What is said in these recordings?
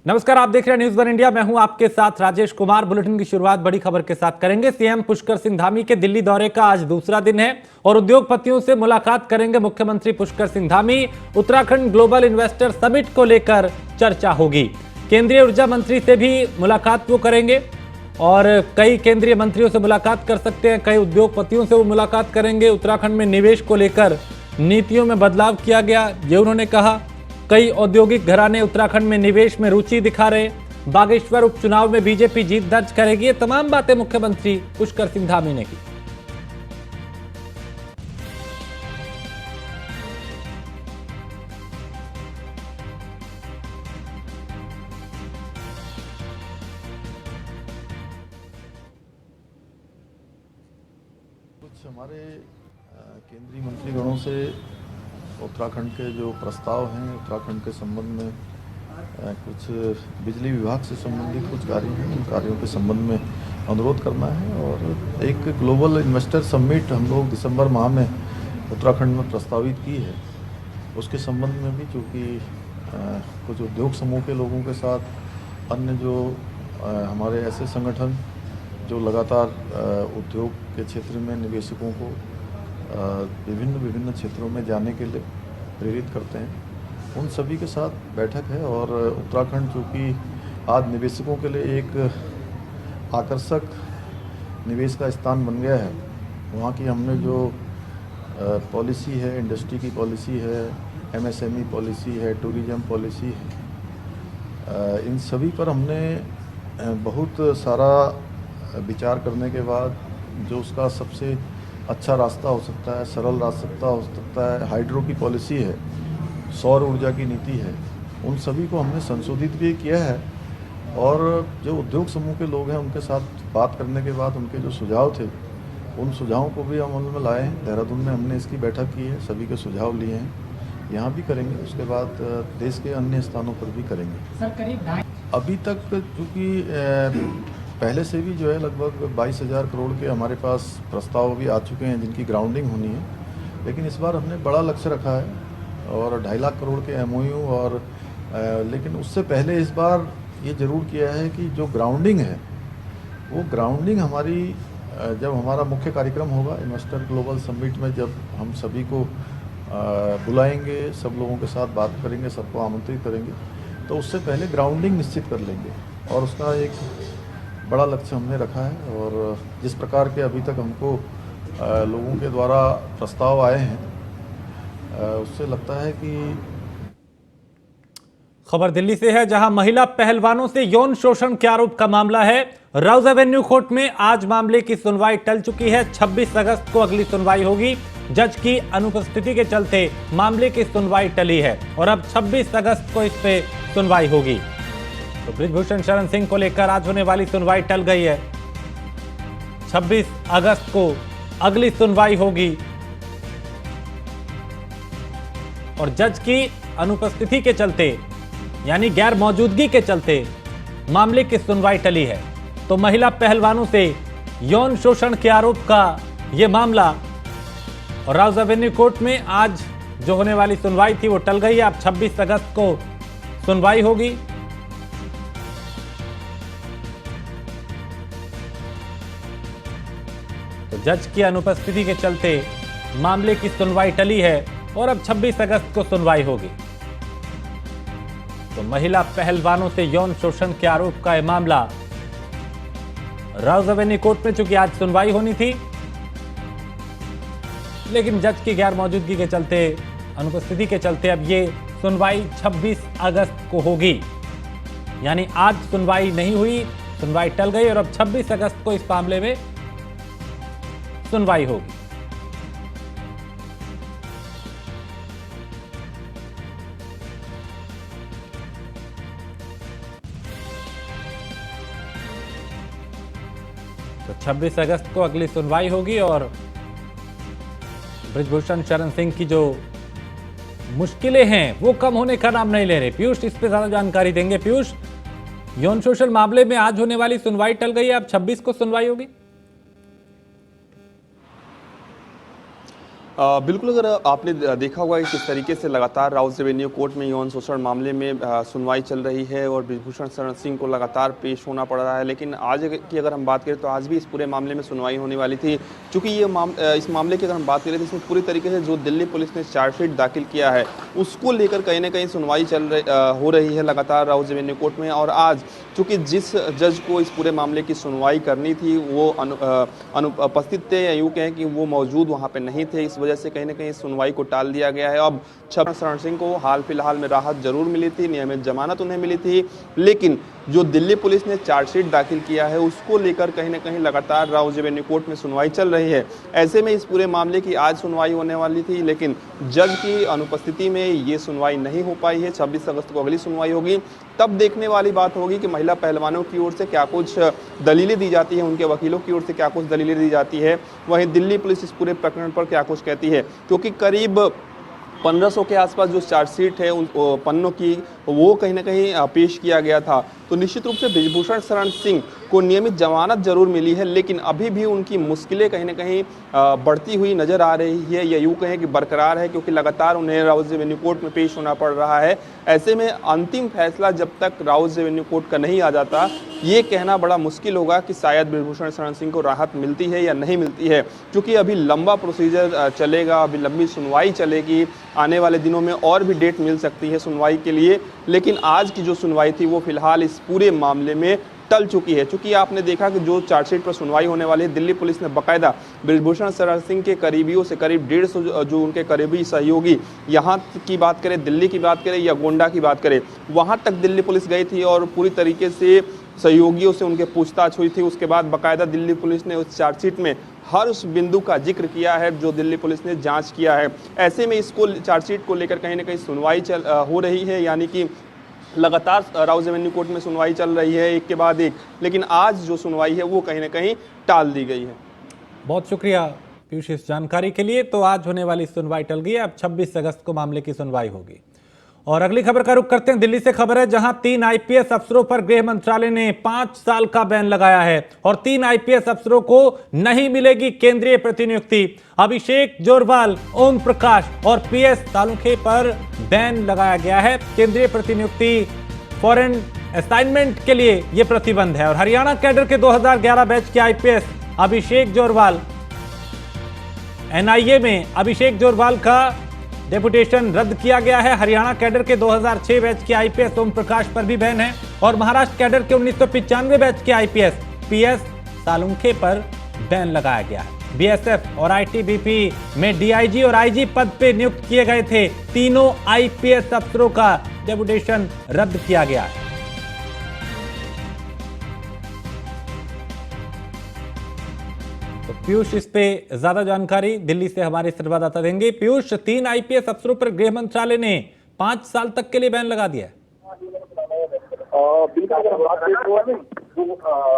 नमस्कार, आप देख रहे हैं न्यूज़ वन इंडिया। मैं हूं आपके साथ राजेश कुमार। बुलेटिन की शुरुआत बड़ी खबर के साथ करेंगे। सीएम पुष्कर सिंह धामी के दिल्ली दौरे का आज दूसरा दिन है और उद्योगपतियों से मुलाकात करेंगे मुख्यमंत्री Pushkar Singh Dhami. Uttarakhand global investor summit को लेकर चर्चा होगी। केंद्रीय ऊर्जा मंत्री से भी मुलाकात वो करेंगे और कई केंद्रीय मंत्रियों से मुलाकात कर सकते हैं, कई उद्योगपतियों से वो मुलाकात करेंगे। उत्तराखंड में निवेश को लेकर नीतियों में बदलाव किया गया, ये उन्होंने कहा। कई औद्योगिक घराने उत्तराखंड में निवेश में रुचि दिखा रहे। बागेश्वर उपचुनाव में बीजेपी जीत दर्ज करेगी। ये तमाम बातें मुख्यमंत्री पुष्कर सिंह धामी ने की। कुछ हमारे केंद्रीय मंत्रीगणों से उत्तराखंड के जो प्रस्ताव हैं, उत्तराखंड के संबंध में कुछ बिजली विभाग से संबंधित कुछ कार्य हैं, उन कार्यों के संबंध में अनुरोध करना है। और एक ग्लोबल इन्वेस्टर समिट हम लोग दिसंबर माह में उत्तराखंड में प्रस्तावित की है, उसके संबंध में भी चूँकि कुछ उद्योग समूह के लोगों के साथ अन्य जो हमारे ऐसे संगठन जो लगातार उद्योग के क्षेत्र में निवेशकों को विभिन्न क्षेत्रों में जाने के लिए प्रेरित करते हैं, उन सभी के साथ बैठक है। और उत्तराखंड चूँकि आज निवेशकों के लिए एक आकर्षक निवेश का स्थान बन गया है, वहाँ की हमने जो पॉलिसी है, इंडस्ट्री की पॉलिसी है, एमएसएमई पॉलिसी है, टूरिज्म पॉलिसी है, इन सभी पर हमने बहुत सारा विचार करने के बाद जो उसका सबसे अच्छा रास्ता हो सकता है, सरल रास्ता हो सकता है, हाइड्रो की पॉलिसी है, सौर ऊर्जा की नीति है, उन सभी को हमने संशोधित भी किया है। और जो उद्योग समूह के लोग हैं उनके साथ बात करने के बाद उनके जो सुझाव थे, उन सुझावों को भी अमल में लाए हैं। देहरादून में हमने इसकी बैठक की है, सभी के सुझाव लिए हैं, यहाँ भी करेंगे, उसके बाद देश के अन्य स्थानों पर भी करेंगे। सर, करीब अभी तक चूँकि पहले से भी जो है लगभग 22,000 करोड़ के हमारे पास प्रस्ताव भी आ चुके हैं जिनकी ग्राउंडिंग होनी है, लेकिन इस बार हमने बड़ा लक्ष्य रखा है और 2.5 लाख करोड़ के एमओयू। और लेकिन उससे पहले इस बार ये ज़रूर किया है कि जो ग्राउंडिंग है वो ग्राउंडिंग हमारी जब हमारा मुख्य कार्यक्रम होगा इन्वेस्टर ग्लोबल समिट में, जब हम सभी को बुलाएंगे, सब लोगों के साथ बात करेंगे, सबको आमंत्रित करेंगे, तो उससे पहले ग्राउंडिंग निश्चित कर लेंगे। और उसका एक बड़ा लक्ष्य हमने रखा है। और जिस प्रकार के अभी तक हमको लोगों के द्वारा प्रस्ताव आए हैं, उससे लगता है कि खबर दिल्ली से है, जहां महिला पहलवानों से यौन शोषण के आरोप का मामला है। राउज एवेन्यू कोर्ट में आज मामले की सुनवाई टल चुकी है। 26 अगस्त को अगली सुनवाई होगी। जज की अनुपस्थिति के चलते मामले की सुनवाई टली है और अब 26 अगस्त को इस पे सुनवाई होगी। तो बृजभूषण शरण सिंह को लेकर आज होने वाली सुनवाई टल गई है। 26 अगस्त को अगली सुनवाई होगी और जज की अनुपस्थिति के चलते, यानी गैर मौजूदगी के चलते मामले की सुनवाई टली है। तो महिला पहलवानों से यौन शोषण के आरोप का यह मामला और राउज एवेन्यू कोर्ट में आज जो होने वाली सुनवाई थी वो टल गई है। अब 26 अगस्त को सुनवाई होगी। तो जज की अनुपस्थिति के चलते मामले की सुनवाई टली है और अब 26 अगस्त को सुनवाई होगी। तो महिला पहलवानों से यौन शोषण के आरोप का यह मामला राउज एवेन्यू कोर्ट में चूंकि आज सुनवाई होनी थी, लेकिन जज की गैर मौजूदगी के चलते, अनुपस्थिति के चलते अब ये सुनवाई 26 अगस्त को होगी। यानी आज सुनवाई नहीं हुई, सुनवाई टल गई और अब 26 अगस्त को इस मामले में सुनवाई होगी। तो 26 अगस्त को अगली सुनवाई होगी और बृजभूषण शरण सिंह की जो मुश्किलें हैं वो कम होने का नाम नहीं ले रहे। पीयूष इस पे ज्यादा जानकारी देंगे। पीयूष, यौन शोषण मामले में आज होने वाली सुनवाई टल गई है, अब 26 को सुनवाई होगी। बिल्कुल, अगर आपने देखा होगा कि किस तरीके से लगातार राउस रेवेन्यू कोर्ट में यौन शोषण मामले में सुनवाई चल रही है और बृजभूषण शरण सिंह को लगातार पेश होना पड़ रहा है, लेकिन आज की अगर हम बात करें तो आज भी इस पूरे मामले में सुनवाई होने वाली थी। चूँकि इस मामले की अगर हम बात करें तो इसमें पूरी तरीके से जो दिल्ली पुलिस ने चार्जशीट दाखिल किया है, उसको लेकर कहीं न कहीं सुनवाई हो रही है लगातार राउस रेवेन्यू कोर्ट में। और आज चूँकि जिस जज को इस पूरे मामले की सुनवाई करनी थी वो अनुपस्थित थे, या यूँ कहें कि वो मौजूद वहाँ पे नहीं थे, इस वजह से कहीं न कहीं सुनवाई को टाल दिया गया है। अब शरण सिंह को हाल फिलहाल में राहत जरूर मिली थी, नियमित जमानत उन्हें मिली थी, लेकिन जो दिल्ली पुलिस ने चार्जशीट दाखिल किया है उसको लेकर कहीं न कहीं लगातार राउस रेवेन्यू कोर्ट में सुनवाई चल रही है। ऐसे में इस पूरे मामले की आज सुनवाई होने वाली थी, लेकिन जज की अनुपस्थिति में ये सुनवाई नहीं हो पाई है। 26 अगस्त को अगली सुनवाई होगी, तब देखने वाली बात होगी कि महिला पहलवानों की ओर से क्या कुछ दलीलें दी जाती हैं, उनके वकीलों की ओर से क्या कुछ दलीलें दी जाती है, वहीं दिल्ली पुलिस इस पूरे प्रकरण पर क्या कुछ कहती है। क्योंकि करीब 1500 के आसपास जो चार्जशीट है उन पन्नों की, वो कहीं ना कहीं पेश किया गया था। तो निश्चित रूप से बृजभूषण शरण सिंह को नियमित जमानत जरूर मिली है, लेकिन अभी भी उनकी मुश्किलें कहीं ना कहीं बढ़ती हुई नजर आ रही है, या यूँ कहें कि बरकरार है, क्योंकि लगातार उन्हें राउस रेवेन्यू कोर्ट में पेश होना पड़ रहा है। ऐसे में अंतिम फैसला जब तक राउस रेवेन्यू कोर्ट का नहीं आ जाता, ये कहना बड़ा मुश्किल होगा कि शायद बृजभूषण शरण सिंह को राहत मिलती है या नहीं मिलती है, क्योंकि अभी लंबा प्रोसीजर चलेगा, अभी लंबी सुनवाई चलेगी। आने वाले दिनों में और भी डेट मिल सकती है सुनवाई के लिए, लेकिन आज की जो सुनवाई थी वो फिलहाल इस पूरे मामले में टल चुकी है। चूंकि आपने देखा कि जो चार्जशीट पर सुनवाई होने वाली है, दिल्ली पुलिस ने बाकायदा बृजभूषण शरण सिंह के करीबियों से करीब 150 जो उनके करीबी सहयोगी, यहाँ की बात करें, दिल्ली की बात करें या गोंडा की बात करें, वहाँ तक दिल्ली पुलिस गई थी और पूरी तरीके से सहयोगियों से उनके पूछताछ हुई थी। उसके बाद बाकायदा दिल्ली पुलिस ने उस चार्जशीट में हर उस बिंदु का जिक्र किया है जो दिल्ली पुलिस ने जांच किया है। ऐसे में इसको चार्जशीट को लेकर कहीं ना कहीं सुनवाई हो रही है, यानी कि लगातार राउस रेवेन्यू कोर्ट में सुनवाई चल रही है एक के बाद एक, लेकिन आज जो सुनवाई है वो कहीं ना कहीं टाल दी गई है। बहुत शुक्रिया पीयूष इस जानकारी के लिए। तो आज होने वाली सुनवाई टल गई है, अब 26 अगस्त को मामले की सुनवाई होगी। और अगली खबर का रुख करते हैं, दिल्ली से खबर है जहां 3 आईपीएस अफसरों पर गृह मंत्रालय ने 5 साल का बैन लगाया है और 3 आईपीएस अफसरों को नहीं मिलेगी केंद्रीय प्रतिनियुक्ति। अभिषेक जोरवाल, ओम प्रकाश और पीएस सालुंखे पर बैन लगाया गया है। केंद्रीय प्रतिनियुक्ति फॉरेन असाइनमेंट के लिए यह प्रतिबंध है। और हरियाणा कैडर के 2011 बैच के आईपीएस अभिषेक जोरवाल, एनआईए में अभिषेक जोरवाल का डेपुटेशन रद्द किया गया है। हरियाणा कैडर के 2006 बैच के आईपीएस ओम प्रकाश पर भी बैन है और महाराष्ट्र कैडर के 1995 बैच के आईपीएस पीएस सालुंखे पर बैन लगाया गया है। बीएसएफ और आईटीबीपी में डीआईजी और आईजी पद पे नियुक्त किए गए थे तीनों आईपीएस अफसरों का डेपुटेशन रद्द किया गया है। तो पीयूष इस पे ज्यादा जानकारी दिल्ली से हमारे संवाददाता देंगे। पीयूष, 3 आईपीएस अफसरों पर गृह मंत्रालय ने 5 साल तक के लिए बैन लगा दिया है। बिल्कुल, अगर हम बात करें तो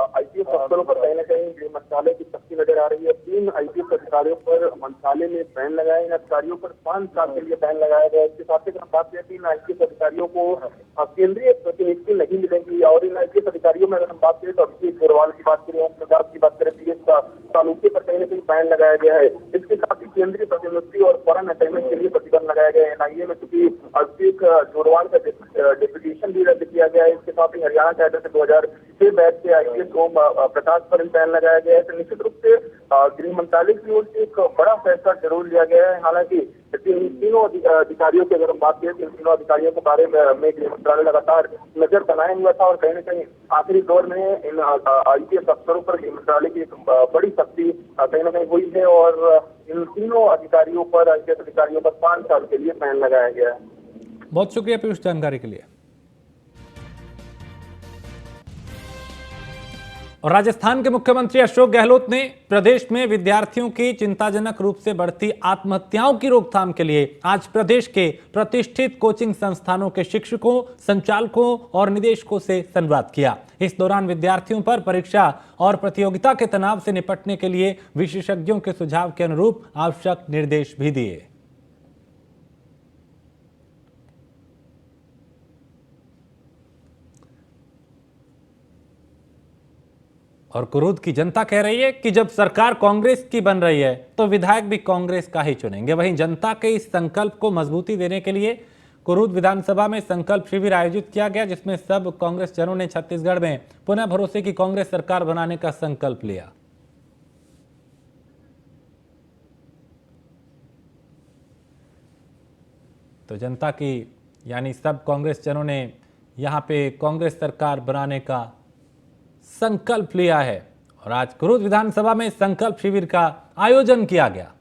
आईपीएस अफसरों पर कहीं ना कहीं गृह मंत्रालय की सख्ती नजर आ रही है। 3 आईपीएस अधिकारियों पर मंत्रालय ने बैन लगाया, इन अधिकारियों पर 5 साल के लिए बैन लगाया गया। इसके साथ ही अगर हम बात करें 3 आईपीएस अधिकारियों को केंद्रीय प्रतिनियुक्ति नहीं मिलेगी। और इन आईपीएस अधिकारियों में अगर हम बात करें तो अभिषेक जोरवाल की बात करें, ओम प्रकाश की बात करें, पीएस सालुंखे पर कहीं ना कहीं बैन लगाया गया है। इसके साथ ही केंद्रीय प्रतिनियुक्ति और फॉरेन असाइनमेंट के लिए प्रतिबंध लगाया गया है। एनआईए में चूंकि अभिषेक जोरवाल का डेपुटेशन भी रद्द किया गया है। इसके साथ ही हरियाणा कैडर से 2006 बैच के आईपीएस ओम प्रकाश पर बैन लगाया गया है। तो निश्चित रूप से गृह मंत्रालय की ओर से एक बड़ा फैसला जरूर लिया गया है। हालांकि तीनों अधिकारियों की अगर हम बात करें तो तीनों अधिकारियों के बारे में गृह मंत्रालय लगातार नजर बनाए हुआ था और कहीं न कहीं आखिरी दौर में इन आईपीएस अफसरों पर गृह मंत्रालय की एक बड़ी सख्ती कहीं न कहीं हुई है और इन तीनों अधिकारियों पर, आईपीएस अधिकारियों पर 5 साल के लिए बैन लगाया गया है। बहुत शुक्रिया पीयूष जानकारी के लिए। और राजस्थान के मुख्यमंत्री अशोक गहलोत ने प्रदेश में विद्यार्थियों की चिंताजनक रूप से बढ़ती आत्महत्याओं की रोकथाम के लिए आज प्रदेश के प्रतिष्ठित कोचिंग संस्थानों के शिक्षकों, संचालकों और निदेशकों से संवाद किया। इस दौरान विद्यार्थियों पर परीक्षा और प्रतियोगिता के तनाव से निपटने के लिए विशेषज्ञों के सुझाव के अनुरूप आवश्यक निर्देश भी दिए। और कुरूद की जनता कह रही है कि जब सरकार कांग्रेस की बन रही है तो विधायक भी कांग्रेस का ही चुनेंगे। वहीं जनता के इस संकल्प को मजबूती देने के लिए कुरूद विधानसभा में संकल्प शिविर आयोजित किया गया, जिसमें सब कांग्रेस जनों ने छत्तीसगढ़ में पुनः भरोसे की कांग्रेस सरकार बनाने का संकल्प लिया। तो जनता की यानी सब कांग्रेस जनों ने यहां पे कांग्रेस सरकार बनाने का संकल्प लिया है और आज कुरूद विधानसभा में संकल्प शिविर का आयोजन किया गया।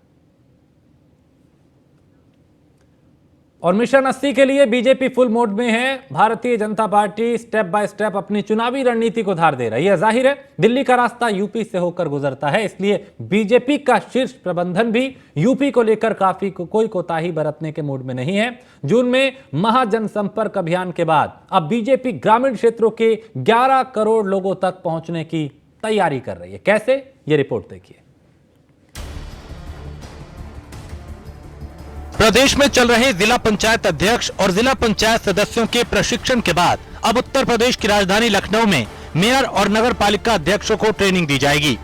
और मिशन 80 के लिए बीजेपी फुल मोड में है। Bharatiya Janata party step by step अपनी चुनावी रणनीति को धार दे रही है। जाहिर है दिल्ली का रास्ता यूपी से होकर गुजरता है, इसलिए बीजेपी का शीर्ष प्रबंधन भी यूपी को लेकर काफी कोई कोताही बरतने के मूड में नहीं है। जून में महाजनसंपर्क अभियान के बाद अब बीजेपी ग्रामीण क्षेत्रों के 11 करोड़ लोगों तक पहुंचने की तैयारी कर रही है। कैसे, ये रिपोर्ट देखिए। प्रदेश में चल रहे जिला पंचायत अध्यक्ष और जिला पंचायत सदस्यों के प्रशिक्षण के बाद अब उत्तर प्रदेश की राजधानी लखनऊ में मेयर और नगर पालिका अध्यक्षों को ट्रेनिंग दी जाएगी।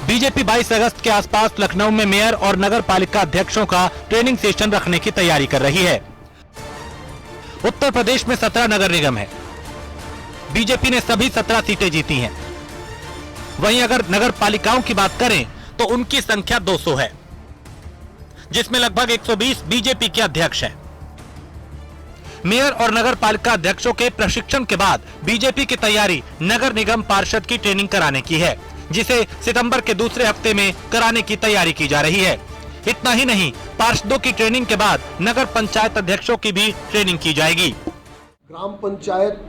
बीजेपी 22 अगस्त के आसपास लखनऊ में मेयर और नगर पालिका अध्यक्षों का ट्रेनिंग सेशन रखने की तैयारी कर रही है। उत्तर प्रदेश में 17 नगर निगम है। बीजेपी ने सभी 17 सीटें जीती हैं। वहीं अगर नगर पालिकाओं की बात करें तो उनकी संख्या 200 है, जिसमें लगभग 120 बीजेपी के अध्यक्ष हैं। मेयर और नगर पालिका अध्यक्षों के प्रशिक्षण के बाद बीजेपी की तैयारी नगर निगम पार्षद की ट्रेनिंग कराने की है, जिसे सितंबर के दूसरे हफ्ते में कराने की तैयारी की जा रही है। इतना ही नहीं, पार्षदों की ट्रेनिंग के बाद नगर पंचायत अध्यक्षों की भी ट्रेनिंग की जाएगी। ग्राम पंचायत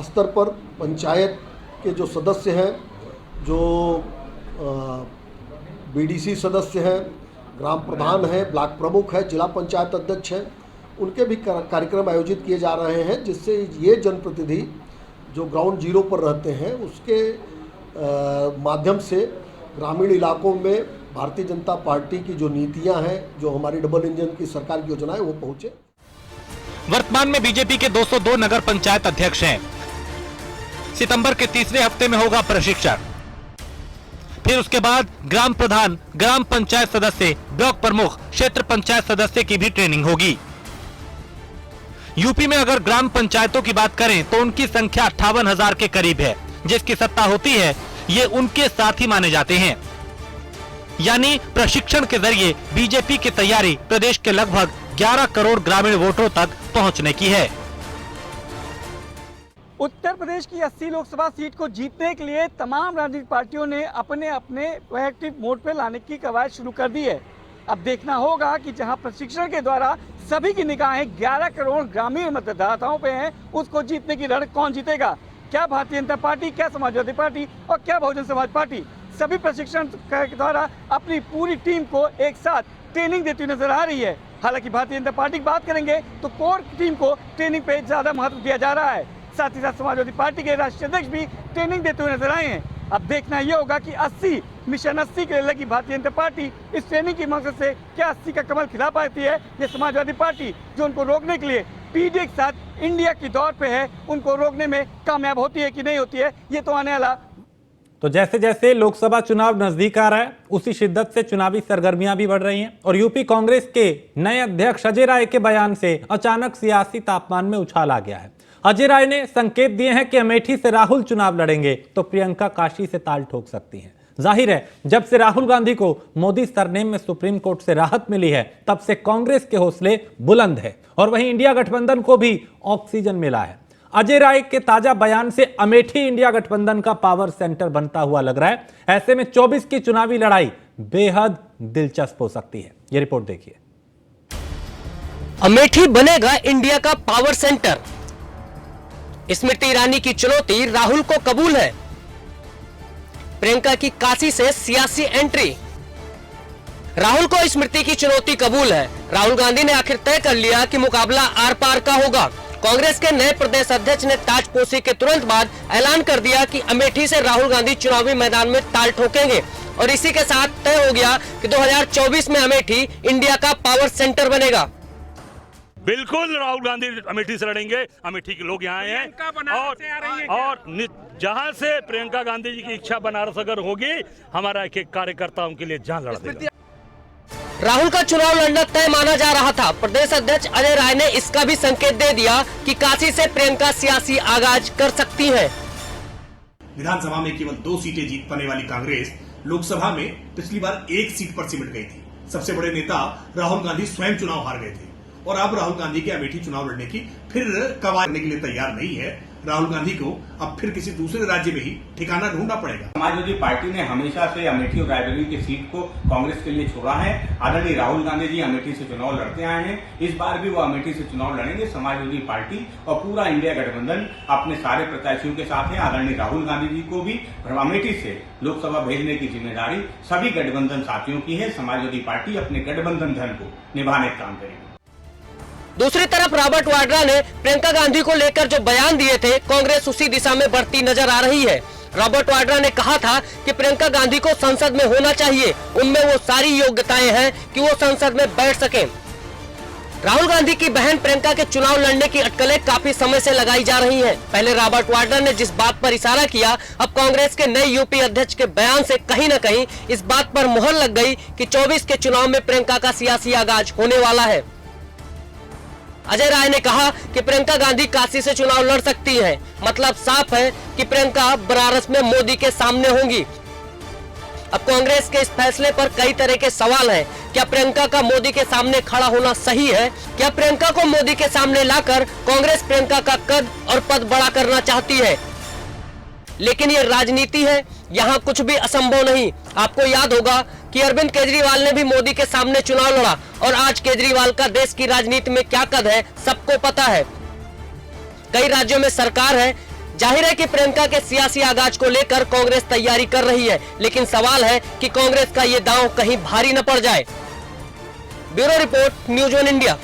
स्तर पर पंचायत के जो सदस्य हैं, जो बीडीसी सदस्य हैं, ग्राम प्रधान है, ब्लॉक प्रमुख है, जिला पंचायत अध्यक्ष है, उनके भी कार्यक्रम आयोजित किए जा रहे हैं, जिससे ये जनप्रतिनिधि जो ग्राउंड जीरो पर रहते हैं उसके माध्यम से ग्रामीण इलाकों में भारतीय जनता पार्टी की जो नीतियां हैं, जो हमारी डबल इंजन की सरकार की योजना है, वो पहुंचे। वर्तमान में बीजेपी के 202 नगर पंचायत अध्यक्ष हैं। सितंबर के तीसरे हफ्ते में होगा प्रशिक्षण। फिर उसके बाद ग्राम प्रधान, ग्राम पंचायत सदस्य, ब्लॉक प्रमुख, क्षेत्र पंचायत सदस्य की भी ट्रेनिंग होगी। यूपी में अगर ग्राम पंचायतों की बात करें तो उनकी संख्या 58,000 के करीब है। जिसकी सत्ता होती है ये उनके साथी माने जाते हैं। यानी प्रशिक्षण के जरिए बीजेपी की तैयारी प्रदेश के लगभग 11 करोड़ ग्रामीण वोटरों तक पहुंचने की है। उत्तर प्रदेश की 80 लोकसभा सीट को जीतने के लिए तमाम राजनीतिक पार्टियों ने अपने अपने प्रोएक्टिव मोड पे लाने की कवायद शुरू कर दी है। अब देखना होगा कि जहां प्रशिक्षण के द्वारा सभी की निगाहें 11 करोड़ ग्रामीण मतदाताओं पे हैं, उसको जीतने की रण कौन जीतेगा। क्या भारतीय जनता पार्टी, क्या समाजवादी पार्टी और क्या बहुजन समाज पार्टी सभी प्रशिक्षण के द्वारा अपनी पूरी टीम को एक साथ ट्रेनिंग देती हुई नजर आ रही है। हालांकि भारतीय जनता पार्टी की बात करेंगे तो कोर टीम को ट्रेनिंग पे ज्यादा महत्व दिया जा रहा है। साथ ही साथ समाजवादी पार्टी के राष्ट्रीय अध्यक्ष भी ट्रेनिंग देते हुए नजर आए हैं। अब देखना यह होगा कि मिशन 80 के लिए लगी भारतीय जनता पार्टी इस ट्रेनिंग की मकसद से क्या 80 का कमल खिला पाती है। ये समाजवादी पार्टी जो उनको रोकने के लिए पीडीए के साथ इंडिया की दौड़ पे है, उनको रोकने में कामयाब होती है कि नहीं होती है, ये तो आने वाला। तो जैसे जैसे लोकसभा चुनाव नजदीक आ रहा है उसी शिद्दत से चुनावी सरगर्मियां भी बढ़ रही हैं और यूपी कांग्रेस के नए अध्यक्ष अजय राय के बयान से अचानक सियासी तापमान में उछाल आ गया है। अजय राय ने संकेत दिए हैं कि अमेठी से राहुल चुनाव लड़ेंगे तो प्रियंका काशी से ताल ठोक सकती हैं। जाहिर है जब से राहुल गांधी को मोदी सरनेम में सुप्रीम कोर्ट से राहत मिली है तब से कांग्रेस के हौसले बुलंद है और वहीं इंडिया गठबंधन को भी ऑक्सीजन मिला है। अजय राय के ताजा बयान से अमेठी इंडिया गठबंधन का पावर सेंटर बनता हुआ लग रहा है। ऐसे में 24 की चुनावी लड़ाई बेहद दिलचस्प हो सकती है। यह रिपोर्ट देखिए। अमेठी बनेगा इंडिया का पावर सेंटर। स्मृति ईरानी की चुनौती राहुल को कबूल है। प्रियंका की काशी से सियासी एंट्री। राहुल को स्मृति की चुनौती कबूल है। राहुल गांधी ने आखिर तय कर लिया कि मुकाबला आर पार का होगा। कांग्रेस के नए प्रदेश अध्यक्ष ने ताजपोशी के तुरंत बाद ऐलान कर दिया कि अमेठी से राहुल गांधी चुनावी मैदान में ताल ठोकेंगे और इसी के साथ तय हो गया कि 2024 में अमेठी इंडिया का पावर सेंटर बनेगा। बिल्कुल राहुल गांधी अमेठी से लड़ेंगे। अमेठी के लोग यहाँ आए हैं और जहाँ से प्रियंका गांधी जी की इच्छा बनारस अगर होगी, हमारा एक एक कार्यकर्ता उनके लिए जान लड़ा देगा। राहुल का चुनाव लड़ना तय माना जा रहा था। प्रदेश अध्यक्ष अजय राय ने इसका भी संकेत दे दिया कि काशी से प्रियंका सियासी आगाज कर सकती हैं। विधानसभा में केवल 2 सीटें जीत पाने वाली कांग्रेस लोकसभा में पिछली बार 1 सीट पर सिमट गई थी। सबसे बड़े नेता राहुल गांधी स्वयं चुनाव हार गए थे और अब राहुल गांधी के अमेठी चुनाव लड़ने की फिर कवायद करने के लिए तैयार नहीं है। राहुल गांधी को अब फिर किसी दूसरे राज्य में ही ठिकाना ढूंढना पड़ेगा। समाजवादी पार्टी ने हमेशा से अमेठी और रायबरेली की सीट को कांग्रेस के लिए छोड़ा है। आदरणीय राहुल गांधी जी अमेठी से चुनाव लड़ते आए हैं, इस बार भी वो अमेठी से चुनाव लड़ेंगे। समाजवादी पार्टी और पूरा इंडिया गठबंधन अपने सारे प्रत्याशियों के साथ है। आदरणीय राहुल गांधी जी को भी अमेठी से लोकसभा भेजने की जिम्मेदारी सभी गठबंधन साथियों की है। समाजवादी पार्टी अपने गठबंधन धन को निभाने का काम करेगी। दूसरी तरफ रॉबर्ट वाड्रा ने प्रियंका गांधी को लेकर जो बयान दिए थे, कांग्रेस उसी दिशा में बढ़ती नजर आ रही है। रॉबर्ट वाड्रा ने कहा था कि प्रियंका गांधी को संसद में होना चाहिए, उनमें वो सारी योग्यताएं हैं कि वो संसद में बैठ सकें। राहुल गांधी की बहन प्रियंका के चुनाव लड़ने की अटकलें काफी समय से लगाई जा रही हैं। पहले रॉबर्ट वाड्रा ने जिस बात पर इशारा किया, अब कांग्रेस के नए यूपी अध्यक्ष के बयान से कहीं न कहीं इस बात पर मुहर लग गई कि 24 के चुनाव में प्रियंका का सियासी आगाज होने वाला है। अजय राय ने कहा कि प्रियंका गांधी काशी से चुनाव लड़ सकती हैं। मतलब साफ है कि प्रियंका बनारस में मोदी के सामने होंगी। अब कांग्रेस के इस फैसले पर कई तरह के सवाल हैं। क्या प्रियंका का मोदी के सामने खड़ा होना सही है? क्या प्रियंका को मोदी के सामने लाकर कांग्रेस प्रियंका का कद और पद बड़ा करना चाहती है? लेकिन ये राजनीति है, यहाँ कुछ भी असंभव नहीं। आपको याद होगा कि अरविंद केजरीवाल ने भी मोदी के सामने चुनाव लड़ा और आज केजरीवाल का देश की राजनीति में क्या कद है सबको पता है। कई राज्यों में सरकार है। जाहिर है कि प्रियंका के सियासी आगाज को लेकर कांग्रेस तैयारी कर रही है, लेकिन सवाल है कि कांग्रेस का ये दांव कहीं भारी न पड़ जाए। Bureau report, news 1 India.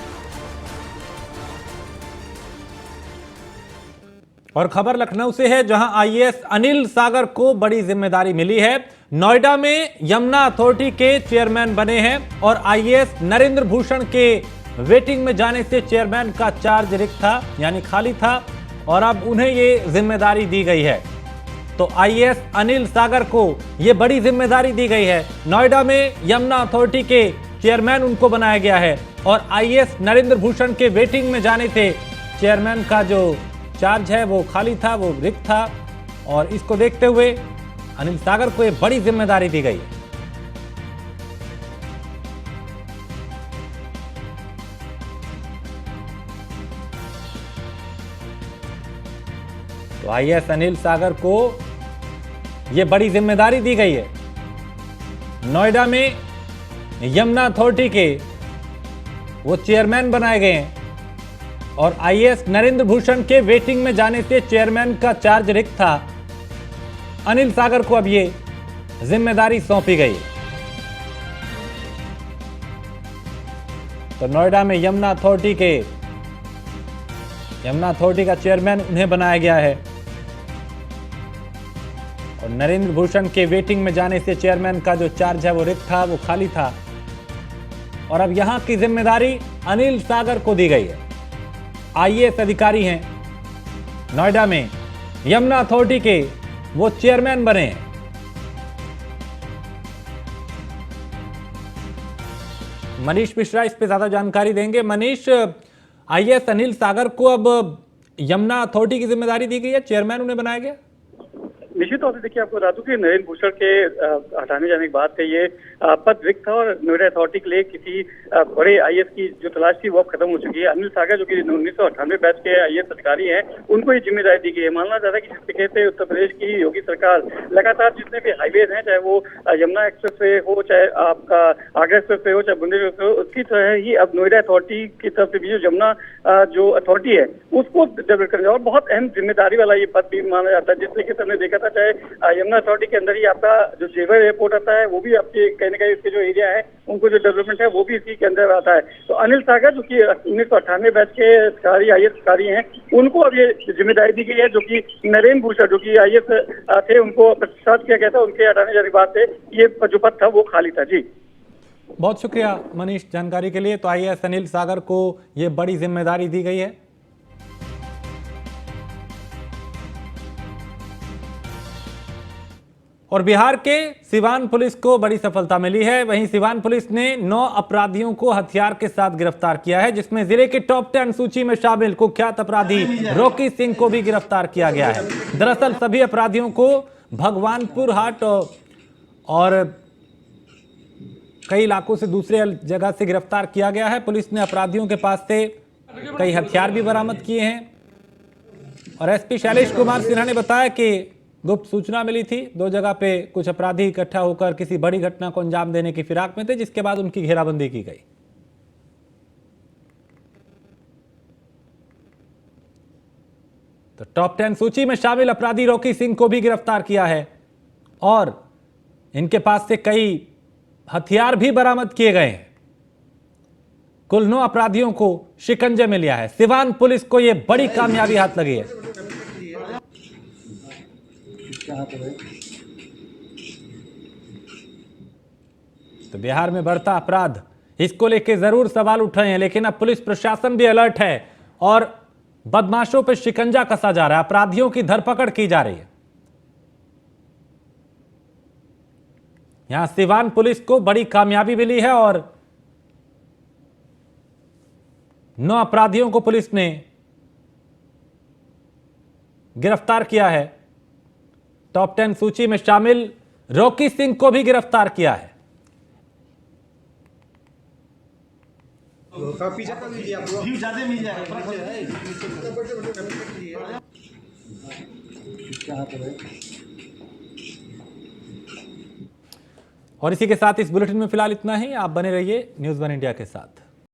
और खबर लखनऊ से है, जहां आईएएस अनिल सागर को बड़ी जिम्मेदारी मिली है। नोएडा में यमुना अथॉरिटी के चेयरमैन बने हैं और आईएएस नरेंद्र भूषण के वेटिंग में जाने से चेयरमैन का चार्ज रिक्त था, यानी खाली था, और अब उन्हें ये जिम्मेदारी दी गई है। तो आईएएस अनिल सागर को ये बड़ी जिम्मेदारी दी गई है। नोएडा में यमुना अथॉरिटी के चेयरमैन उनको बनाया गया है और आईएएस नरेंद्र भूषण के वेटिंग में जाने से चेयरमैन का जो चार्ज है वो खाली था, वो रिक्त था, और इसको देखते हुए अनिल सागर को ये बड़ी जिम्मेदारी दी गई है। तो आईएएस अनिल सागर को ये बड़ी जिम्मेदारी दी गई है। नोएडा में यमुना अथॉरिटी के वो चेयरमैन बनाए गए हैं और आईएएस नरेंद्र भूषण के वेटिंग में जाने से चेयरमैन का चार्ज रिक्त था। अनिल सागर को अब ये जिम्मेदारी सौंपी गई। तो नोएडा में यमुना अथॉरिटी का चेयरमैन उन्हें बनाया गया है और नरेंद्र भूषण के वेटिंग में जाने से चेयरमैन का जो चार्ज है वो रिक्त था, वो खाली था, और अब यहां की जिम्मेदारी अनिल सागर को दी गई है। आईएएस अधिकारी हैं, नोएडा में यमुना अथॉरिटी के वो चेयरमैन बने हैं। मनीष मिश्रा इस पे ज्यादा जानकारी देंगे। मनीष, आईएएस अनिल सागर को अब यमुना अथॉरिटी की जिम्मेदारी दी गई है, चेयरमैन उन्हें बनाया गया। निश्चित तौर से देखिए, आपको बता दूं कि नरेंद्र भूषण के हटाने जाने के बाद ये पद रिक्त था और नोएडा अथॉरिटी के लिए किसी बड़े आईएएस की जो तलाश थी वो अब खत्म हो चुकी है। अनिल सागर जो कि 1998 बैच के आईएएस अधिकारी हैं, उनको ये जिम्मेदारी दी गई है। मानना जाता है कि जिस तरीके से उत्तर प्रदेश की योगी सरकार लगातार जितने भी हाईवेज हैं, चाहे वो यमुना एक्सप्रेस वे हो, चाहे आपका आगरा एक्सप्रेस वे हो, चाहे बुंदेलखंड एक्सप्रेस हो, उसकी तरह ही अब नोएडा अथॉरिटी की तरफ से भी जो यमुना जो अथॉरिटी है उसको डेवलप करने, और बहुत अहम जिम्मेदारी वाला ये पद भी माना जाता है। जिस तरीके से हमने देखा था, चाहे यमुना अथॉरिटी के अंदर ही आपका जो जेवर एयरपोर्ट आता है वो भी आपके कहीं ना कहीं इसके जो एरिया है उनको जो डेवलपमेंट है वो भी इसी के अंदर आता है। तो अनिल सागर जो कि 1998 बैच के अधिकारी आईएएस अधिकारी हैं, उनको अब ये जिम्मेदारी दी गई है, जो कि नरेंद्र भूषण जो कि आईएएस थे उनको प्रतिष्ठात किया गया था, उनके हटाने जाने के बाद से ये जो पद था वो खाली था। जी बहुत शुक्रिया मनीष जानकारी के लिए। तो आईएएस अनिल सागर को यह बड़ी जिम्मेदारी दी गई है। और बिहार के सिवान पुलिस को बड़ी सफलता मिली है। वहीं सिवान पुलिस ने 9 अपराधियों को हथियार के साथ गिरफ्तार किया है, जिसमें जिले की टॉप 10 सूची में शामिल कुख्यात अपराधी रॉकी सिंह को भी गिरफ्तार किया गया है। दरअसल सभी अपराधियों को भगवानपुर हाट और कई इलाकों से दूसरे जगह से गिरफ्तार किया गया है। पुलिस ने अपराधियों के पास से कई हथियार भी बरामद किए हैं। और एसपी शैलेश कुमार सिन्हा ने बताया कि गुप्त सूचना मिली थी, 2 जगह पे कुछ अपराधी इकट्ठा होकर किसी बड़ी घटना को अंजाम देने की फिराक में थे, जिसके बाद उनकी घेराबंदी की गई। तो टॉप 10 सूची में शामिल अपराधी रॉकी सिंह को भी गिरफ्तार किया है और इनके पास से कई हथियार भी बरामद किए गए हैं। कुल 9 अपराधियों को शिकंजे में लिया है। सिवान पुलिस को यह बड़ी कामयाबी हाथ लगी है। तो बिहार में बढ़ता अपराध, इसको लेकर जरूर सवाल उठे हैं, लेकिन अब पुलिस प्रशासन भी अलर्ट है और बदमाशों पर शिकंजा कसा जा रहा है, अपराधियों की धरपकड़ की जा रही है। यहां सिवान पुलिस को बड़ी कामयाबी मिली है और 9 अपराधियों को पुलिस ने गिरफ्तार किया है। टॉप 10 सूची में शामिल रॉकी सिंह को भी गिरफ्तार किया है। और इसी के साथ इस बुलेटिन में फिलहाल इतना ही। आप बने रहिए न्यूज़ 1 इंडिया के साथ।